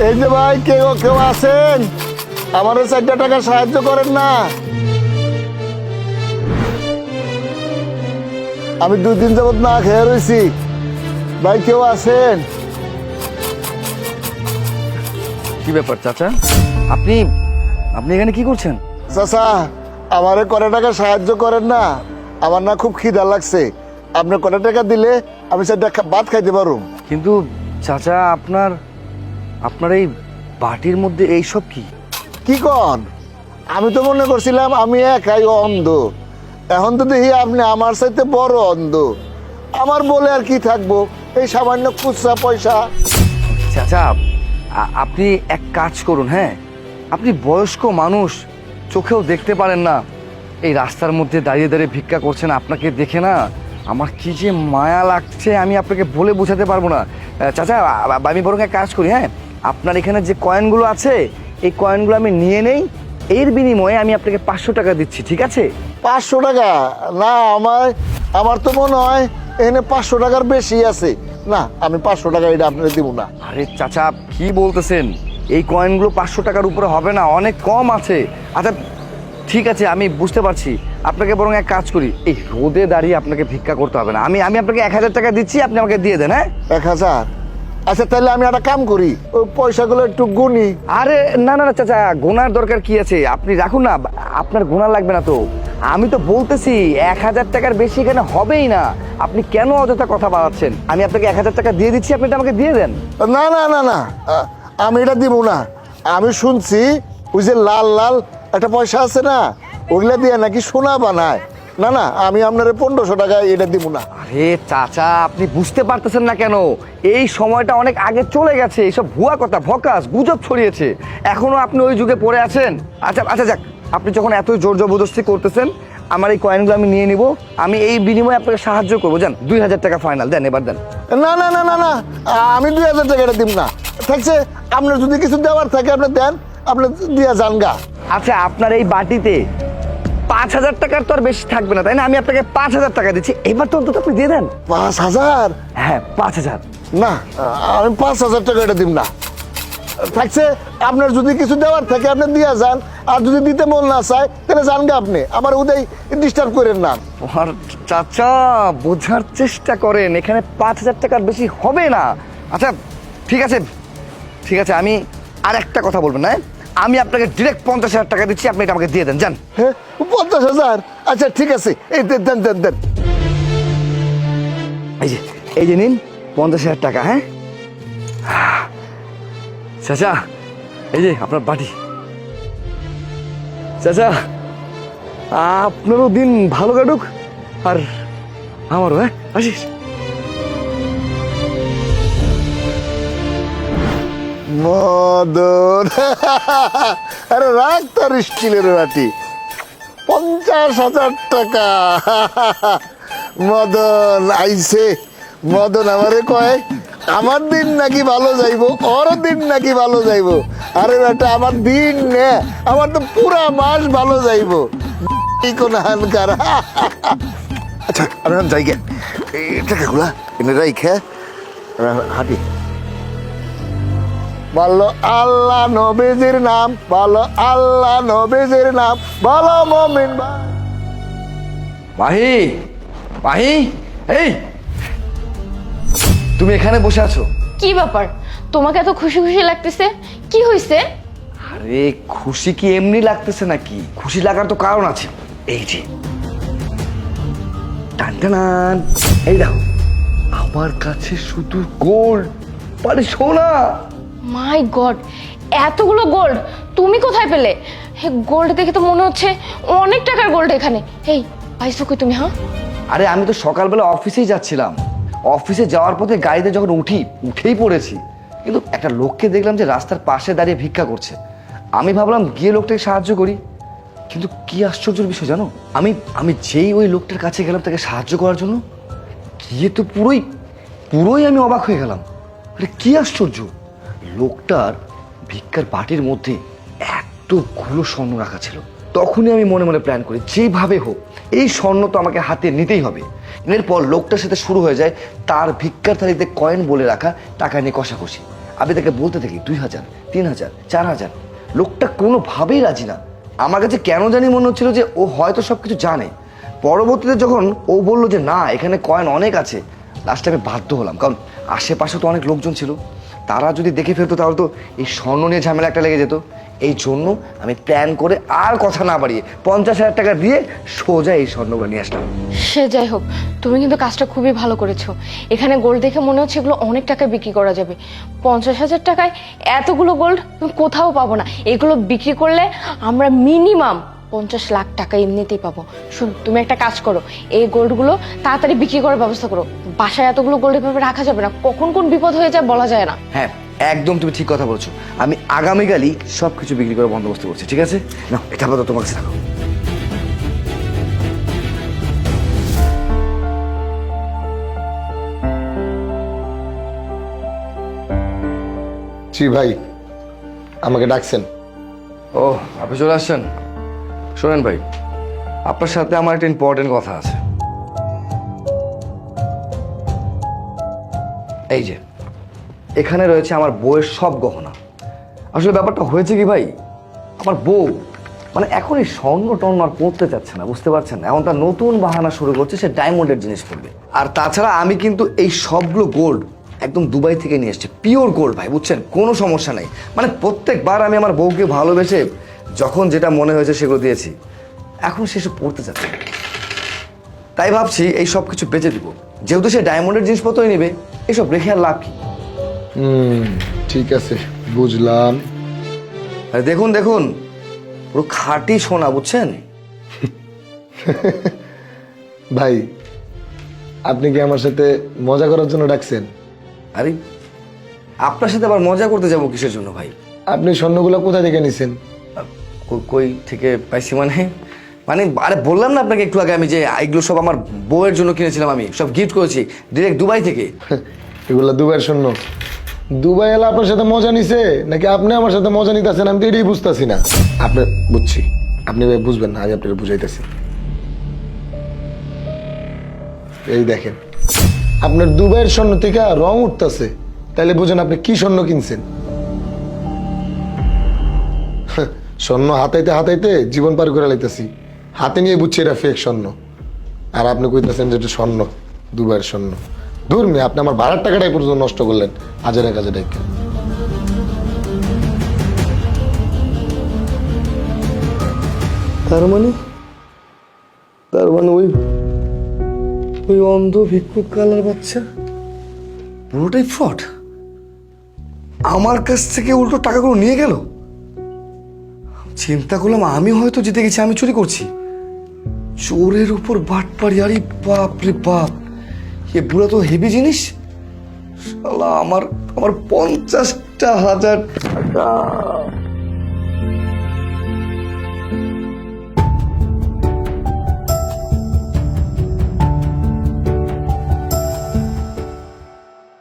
এই যে ভাই, কেউ কেউ আছেন, আমার 4 টাকা সাহায্য করেন না। আমি 2 দিন যাবত না খেয়ে রয়েছি। ভাই কেউ আছেন? কি ব্যাপার চাচা, আপনি আপনি এখানে কি করছেন? চাচা, আমারে কত টাকা সাহায্য করেন না? আমার না খুব খিদা লাগছে। আপনি কত টাকা দিলে আমি 4 টাকা ভাত খাইতে পারুম। কিন্তু চাচা, আপনার আপনার এই বাটির মধ্যে এইসব কি? কি কন? আমি তো মনে করছিলাম আমি একাই অন্ধ। এখন তো দেখি আপনি আমার চাইতে বড় অন্ধ। আমার বলে আর কি থাকবো, এই সামান্য খুচরা পয়সা। চাচা, আপনি এক কাজ করুন। হ্যাঁ, আপনি বয়স্ক মানুষ, চোখেও দেখতে পারেন না, এই রাস্তার মধ্যে দাঁড়িয়ে দাঁড়িয়ে ভিক্ষা করছেন। আপনাকে দেখে না আমার কি যে মায়া লাগছে, আমি আপনাকে বলে বোঝাতে পারবো না। চাচা, আমি বরং এক কাজ করি। হ্যাঁ, আপনার এখানে যে কয়েনগুলো আছে, এই কয়েনগুলো আমি নিয়ে নেই, এর বিনিময়ে আমি আপনাকে 500 টাকা দিচ্ছি, ঠিক আছে? 500 টাকা? না, আমার তো মনে হয় এখানে 500 টাকার বেশি আছে। না, আমি 500 টাকা এটা আপনাকে দিব না। আরে চাচা, কি বলতেছেন? এই কয়েনগুলো 500 টাকার উপরে হবে না, অনেক কম আছে। আচ্ছা ঠিক আছে, আমি বুঝতে পারছি। আপনাকে বরং এক কাজ করি, এই রোদে দাঁড়িয়ে আপনাকে ভিক্ষা করতে হবে না, আমি আপনাকে 1000 টাকা দিচ্ছি, আপনি আমাকে দিয়ে দেন। হ্যাঁ, 1000? আচ্ছা, তাহলে আমি একটা কাম করি, ওই পয়সাগুলো একটু গুনি। আরে না না না চাচা, গোনার দরকার কি আছে? আপনি রাখুন না, আপনার গোনা লাগবে না তো। আমি তো বলতেছি 1000 টাকার বেশি এখানে হবেই না। আপনি কেন অযথা কথা বাড়াচ্ছেন? আমি আপনাকে 1000 টাকা দিয়ে দিচ্ছি, আপনি এটা আমাকে দিয়ে দেন। না না না না, আমি এটা দিব না। আমি শুনছি ওই যে লাল লাল একটা পয়সা আছে না, ওগুলা দিয়ে নাকি সোনা বানায়। না না, আমি আপনার 1500 টাকা এটা দিব না। আরে চাচা, আপনি বুঝতে পারতেছেন না কেন? এই সময়টা অনেক আগে চলে গেছে। এইসব ভুয়া কথা, ভকাস, গুজব ছড়িয়েছে। এখনো আপনি ওই যুগে পড়ে আছেন। আচ্ছা আচ্ছা, যাক, আপনি যখন এতই জোর জবরদস্তি করতেছেন, আমার এই কয়েনগুলো আমি নিয়ে নিব। আমি এই বিনিময়ে আপনাকে সাহায্য করবো। যান, 2000 টাকা ফাইনাল দেন, এবার দেন। না না না না না, আমি 2000 টাকা এটা দিব না। থাকছে, আপনার যদি কিছু দেওয়ার থাকে আপনি দেন, আপনি দিয়া যান গা। আচ্ছা, আপনার এই বাটিতে 5000 টাকার তো আর বেশি থাকবে না, তাই না? আমি আপনাকে 5000 টাকা দিচ্ছি, এবার তো অন্তত আপনি দিয়ে দেন। 5000? হ্যাঁ, 5000। না, আমি 5000 টাকা এটা দিব না। থাকছে, আপনার যদি কিছু দেওয়ার থাকে আপনি দিয়া যান, আর যদি দিতে মন না চায় তাহলে যান গা। আপনি আমার উদয় ডিস্টার্ব করেন না। আর চাচা, বোঝার চেষ্টা করেন, এখানে 5000 টাকার বেশি হবে না। আচ্ছা ঠিক আছে, ঠিক আছে, আমি আর একটা কথা বলবেন না। আমি আপনাকে ডিরেক্ট 50,000 টাকা দিচ্ছি, আপনি এটা আমাকে দিয়ে দেন, যান। হ্যাঁ, 50,000? আচ্ছা ঠিক আছে, এই দেন দেন দেন দেন। এই যে নিন 50,000 টাকা। হ্যাঁ চাচা, এই যে আপনার বাড়ি। চাচা, আপনারও দিন ভালো কাটুক, আর আমারও। হ্যাঁ, আসিস। মদন, আরে রাখ তোর স্টিলের বাটি। 50,000 টাকা। মদন আইছে। মদন আমারে কয় আমার দিন নাকি ভালো যাইবো, ওর দিন নাকি ভালো যাইবো। আরে বেটা, আমার দিন নে, আমার তো পুরা মাস ভালো যাইবো। কোন হানকার। আচ্ছা, আমি যাই গে, এই টাকাগুলা এনে রাইখে হাঁটি। বলো আল্লাহ নবীজির নাম, বলো আল্লাহ নবীজির নাম, বলো মুমিন ভাই। মাহি, মাহি, এই তুমি এখানে বসে আছো? কি ব্যাপার, তোমাকে এত খুশি খুশি লাগতেছে? কি হয়েছে? আরে খুশি কি এমনি লাগতেছে নাকি? খুশি লাগার তো কারণ আছে। এই যে টান টান, এই দেখো, আমার কাছে শুধু গোল্ড, মানে সোনা। মাই গড, এতগুলো গোল্ড তুমি কোথায় পেলে? গোল্ড দেখে তো মনে হচ্ছে অনেক টাকার গোল্ড এখানে। এই পাইছো কই তুমি? হ্যাঁ, আরে আমি তো সকালবেলা অফিসেই যাচ্ছিলাম, অফিসে যাওয়ার পথে গাড়িতে যখন উঠেই পড়েছি, কিন্তু একটা লোককে দেখলাম যে রাস্তার পাশে দাঁড়িয়ে ভিক্ষা করছে। আমি ভাবলাম গিয়ে লোকটাকে সাহায্য করি, কিন্তু কি আশ্চর্যের বিষয় জানো, আমি যেই ওই লোকটার কাছে গেলাম তাকে সাহায্য করার জন্য, গিয়ে তো পুরোই আমি অবাক হয়ে গেলাম। আরে কি আশ্চর্য, লোকটার ভিক্ষার বাটির মধ্যে এতগুলো স্বর্ণ রাখা ছিল। তখনই আমি মনে মনে প্ল্যান করি, যেভাবে হোক এই স্বর্ণ তো আমাকে হাতে নিতেই হবে। এরপর লোকটার সাথে শুরু হয়ে যায় তার ভিক্ষার থালিতে কয়েন বলে রাখা টাকা নিয়ে কষাকষি। আমি তাকে বলতে থাকি 2000, 3000, 4000। লোকটা কোনোভাবেই রাজি না। আমার কাছে কেন জানি মনে হচ্ছিল যে ও হয়তো সব কিছু জানে। পরবর্তীতে যখন ও বললো যে না, এখানে কয়েন অনেক আছে, লাস্টে আমি বাধ্য হলাম, কারণ আশেপাশে তো অনেক লোকজন ছিল। তারা যদি দেখে ফেলতো তাহলে তো এই স্বর্ণ নিয়ে ঝামেলা একটা লেগে যেত। এই জন্য আমি প্ল্যান করে আর কথা না বাড়িয়ে 50,000 টাকা দিয়ে সোজা এই স্বর্ণগুলো নিয়ে আসলাম। সে যাই হোক, তুমি কিন্তু কাজটা খুবই ভালো করেছো। এখানে গোল্ড দেখে মনে হচ্ছে এগুলো অনেক টাকায় বিক্রি করা যাবে। 50,000 টাকায় এতগুলো গোল্ড কোথাও পাবো না। এগুলো বিক্রি করলে আমরা মিনিমাম 50 লাখ টাকা এমনিতেই পাবো। শুন, তুমি একটা কাজ করো, এই গোল্ডগুলো তাড়াতাড়ি বিক্রি করার ব্যবস্থা করো। বাসায় এতগুলো গোল্ড এভাবে রাখা যাবে না, কখন কোন বিপদ হয়ে যায় বলা যায় না। হ্যাঁ, একদম তুমি ঠিক কথা বলছো। আমি আগামীকালই সব কিছু বিক্রি করার বন্দোবস্ত করছি, ঠিক আছে? না, এটা আপাতত তোমার কাছে রাখো। জি ভাই, আমাকে ডাকছেন? ও, আপনি চলে আসছেন। শোনেন ভাই, আপনার সাথে আমার একটা ইম্পর্টেন্ট কথা আছে। এই যে এখানে রয়েছে আমার বউয়ের সব গহনা। আসলে ব্যাপারটা হয়েছে কি ভাই, আমার বউ মানে এখন এই স্বর্ণ টর্ণ আর পড়তে চাচ্ছে না, বুঝতে পারছেন? এখন তার নতুন বাহানা শুরু করছে, সে ডায়মন্ডের জিনিস পড়বে। আর তাছাড়া আমি কিন্তু এই সবগুলো গোল্ড একদম দুবাই থেকে নিয়ে এসেছি, পিওর গোল্ড ভাই, বুঝছেন? কোনো সমস্যা নেই। মানে প্রত্যেকবার আমি আমার বউকে ভালোবেসে যখন যেটা মনে হয়েছে সেগুলো দিয়েছি। এখন সেসব পড়তে চাচ্ছে না। তাই ভাবছি এই সব কিছু বেচে দিব, যেহেতু সে ডায়মন্ডের জিনিসপত্রই নেবে, এসব রেখে আর লাভ কি? ঠিক আছে, বুঝলাম। আরে দেখুন দেখুন, পুরো খাঁটি সোনা, বুঝছেন? ভাই, আপনি কি আমার সাথে মজা করার জন্য ডাকছেন? আরে আপনার সাথে আবার মজা করতে যাবো কিসের জন্য ভাই? আপনি স্বর্ণগুলো কোথা থেকে নিছেন? কই থেকে পাইছি মানে? মানে আরে বললাম না আপনাকে একটু আগে আমি যে এগুলো সব আমার বউয়ের জন্য কিনেছিলাম, আমি সব গিফট করেছি ডিরেক্ট দুবাই থেকে। এগুলো দুবাইয়ের স্বর্ণ? দুবাই এলা আপনার সাথে মজা নিছে নাকি আপনি আমার সাথে মজা নিতেছেন? আমি তো এটাই বুঝতেছি না। আপনি বুঝছি, আপনি ভাই বুঝবেন না, আমি আপনাকে বুঝাইতেছি। এই দেখেন, আপনার দুবাইয়ের স্বর্ণ থেকে রং উঠতেছে, তাহলে বুঝেন আপনি কি স্বর্ণ কিনছেন। স্বর্ণ হাতাইতে হাতাইতে জীবন পার করে লাইতেছি, হাতে নিয়ে বুঝছি এটা ফেক স্বর্ণ। আর আপনি কইতেছেন যে এটা স্বর্ণ, দুবাইয়ের স্বর্ণ। দূর মেয়ে, আপনি আমার ভাড়ার টাকাটাই পর্যন্ত নষ্ট করলেন হাজারে কাজে ডেকে। তার মানে ওই ওই অন্ধ ভিক্ষুক কালার বাচ্চা পুরোটাই ফ্রড। আমার কাছ থেকে উল্টো টাকাগুলো নিয়ে গেল। চিন্তা করলাম আমি হয়তো জিতে গেছি, আমি চুরি করছি। চোরের উপর বাটপাড়ি, আরে বাপ রে বাপ, এ বুড়া তো হেভি জিনিস। শালা আমার 50,000 টাকা।